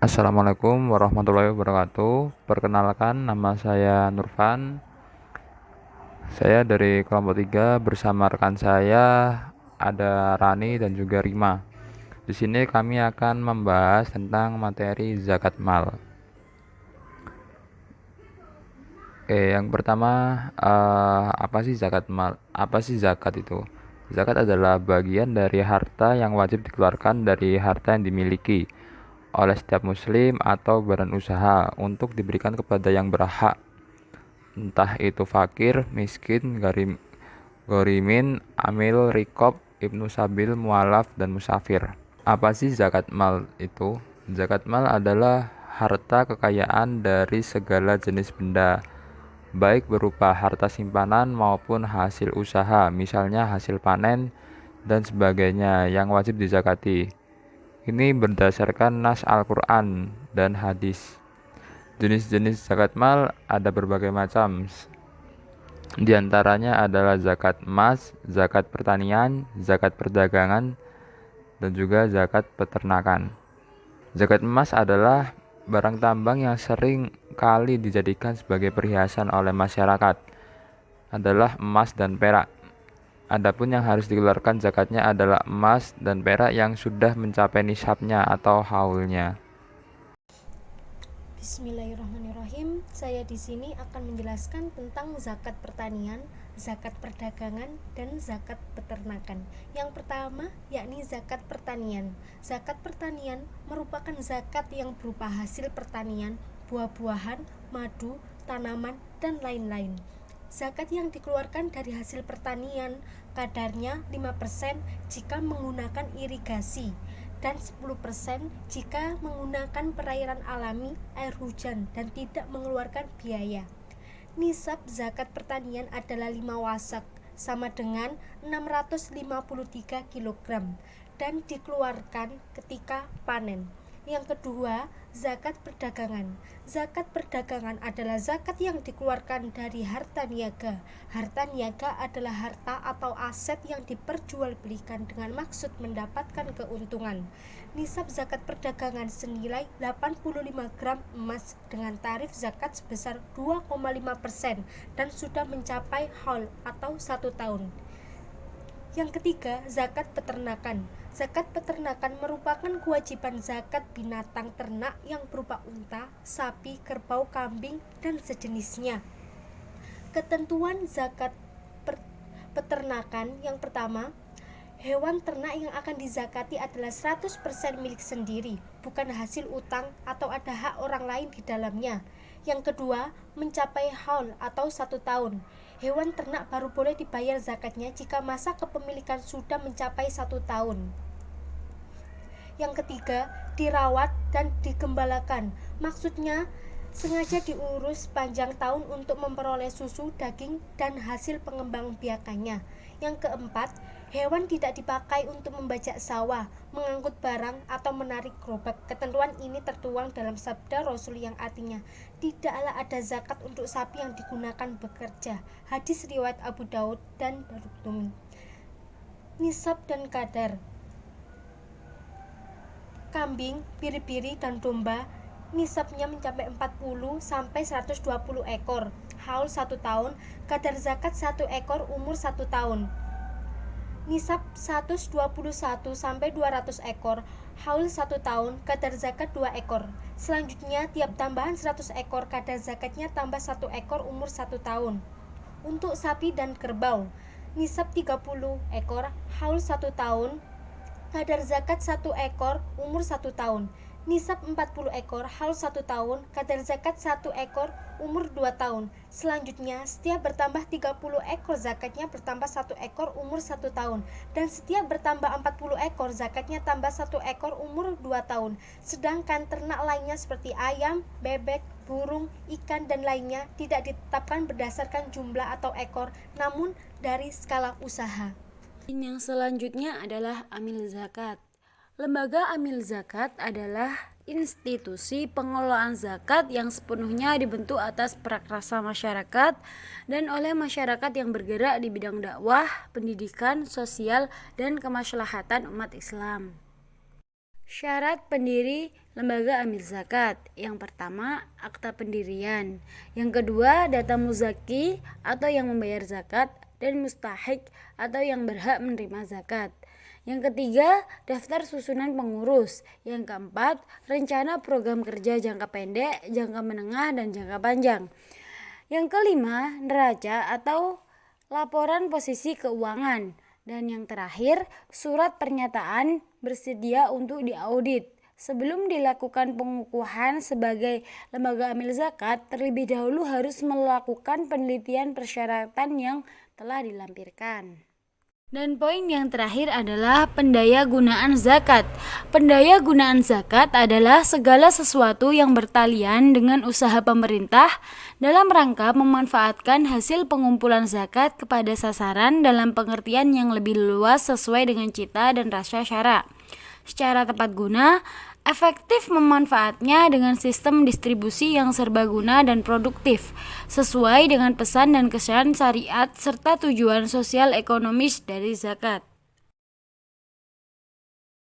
Assalamualaikum warahmatullahi wabarakatuh. Perkenalkan, nama saya Nurfan. Saya dari kelompok 3 bersama rekan saya ada Rani dan juga Rima. Di sini kami akan membahas tentang materi zakat mal. Yang pertama, apa sih zakat mal? Apa sih zakat itu? Zakat adalah bagian dari harta yang wajib dikeluarkan dari harta yang dimiliki oleh setiap muslim atau badan usaha untuk diberikan kepada yang berhak, entah itu fakir, miskin, gorimin, amil, rikob, ibnu sabil, mualaf, dan musafir. Apa sih zakat mal itu? Zakat mal adalah harta kekayaan dari segala jenis benda, baik berupa harta simpanan maupun hasil usaha, misalnya hasil panen dan sebagainya yang wajib dizakati. Ini berdasarkan nas Al-Quran dan hadis. Jenis-jenis zakat mal ada berbagai macam. Di antaranya adalah zakat emas, zakat pertanian, zakat perdagangan, dan juga zakat peternakan. Zakat emas adalah barang tambang yang sering kali dijadikan sebagai perhiasan oleh masyarakat, adalah emas dan perak. Adapun yang harus dikeluarkan zakatnya adalah emas dan perak yang sudah mencapai nisabnya atau haulnya. Bismillahirrahmanirrahim. Saya di sini akan menjelaskan tentang zakat pertanian, zakat perdagangan, dan zakat peternakan. Yang pertama yakni zakat pertanian. Zakat pertanian merupakan zakat yang berupa hasil pertanian, buah-buahan, madu, tanaman, dan lain-lain. Zakat yang dikeluarkan dari hasil pertanian kadarnya 5% jika menggunakan irigasi dan 10% jika menggunakan perairan alami, air hujan, dan tidak mengeluarkan biaya. Nisab zakat pertanian adalah 5 wasak, sama dengan 653 kg, dan dikeluarkan ketika panen. Yang kedua, zakat perdagangan. Zakat perdagangan adalah zakat yang dikeluarkan dari harta niaga. Harta niaga adalah harta atau aset yang diperjualbelikan dengan maksud mendapatkan keuntungan. Nisab zakat perdagangan senilai 85 gram emas dengan tarif zakat sebesar 2,5% dan sudah mencapai haul atau 1 tahun. Yang ketiga, zakat peternakan. Zakat peternakan merupakan kewajiban zakat binatang ternak yang berupa unta, sapi, kerbau, kambing, dan sejenisnya. Ketentuan zakat peternakan yang pertama, hewan ternak yang akan dizakati adalah 100% milik sendiri, bukan hasil utang atau ada hak orang lain di dalamnya. Yang kedua, mencapai haul atau 1 tahun. Hewan ternak baru boleh dibayar zakatnya jika masa kepemilikan sudah mencapai 1 tahun. Yang ketiga, dirawat dan digembalakan. Maksudnya, sengaja diurus panjang tahun untuk memperoleh susu, daging, dan hasil pengembangbiakannya. Yang keempat, hewan tidak dipakai untuk membajak sawah, mengangkut barang, atau menarik gerobak. Ketentuan ini tertuang dalam sabda Rasul yang artinya, tidaklah ada zakat untuk sapi yang digunakan bekerja. Hadis riwayat Abu Daud dan Darqutni. Nisab dan kadar. Kambing, biri-biri, dan domba nisabnya mencapai 40 sampai 120 ekor. Haul 1 tahun, kadar zakat 1 ekor umur 1 tahun. Nisab 121 sampai 200 ekor, haul 1 tahun, kadar zakat 2 ekor. Selanjutnya, tiap tambahan 100 ekor, kadar zakatnya tambah 1 ekor umur 1 tahun. Untuk sapi dan kerbau, nisab 30 ekor, haul 1 tahun, kadar zakat 1 ekor umur 1 tahun. Nisab 40 ekor, haul 1 tahun, kadar zakat 1 ekor umur 2 tahun. Selanjutnya, setiap bertambah 30 ekor zakatnya bertambah 1 ekor umur 1 tahun. Dan setiap bertambah 40 ekor zakatnya tambah 1 ekor umur 2 tahun. Sedangkan ternak lainnya seperti ayam, bebek, burung, ikan, dan lainnya tidak ditetapkan berdasarkan jumlah atau ekor, namun dari skala usaha. Yang selanjutnya adalah amil zakat. Lembaga amil zakat adalah institusi pengelolaan zakat yang sepenuhnya dibentuk atas prakarsa masyarakat dan oleh masyarakat yang bergerak di bidang dakwah, pendidikan, sosial, dan kemaslahatan umat Islam. Syarat pendiri lembaga amil zakat. Yang pertama, akta pendirian. Yang kedua, data muzaki atau yang membayar zakat, dan mustahik atau yang berhak menerima zakat. Yang ketiga, daftar susunan pengurus. Yang keempat, rencana program kerja jangka pendek, jangka menengah, dan jangka panjang. Yang kelima, neraca atau laporan posisi keuangan. Dan yang terakhir, surat pernyataan bersedia untuk diaudit. Sebelum dilakukan pengukuhan sebagai lembaga amil zakat, terlebih dahulu harus melakukan penelitian persyaratan yang telah dilampirkan. Dan poin yang terakhir adalah pendaya gunaan zakat. Pendaya gunaan zakat adalah segala sesuatu yang bertalian dengan usaha pemerintah dalam rangka memanfaatkan hasil pengumpulan zakat kepada sasaran dalam pengertian yang lebih luas sesuai dengan cita dan rasa syara. Secara tepat guna, efektif memanfaatnya dengan sistem distribusi yang serbaguna dan produktif, sesuai dengan pesan dan kesan syariat serta tujuan sosial ekonomis dari zakat.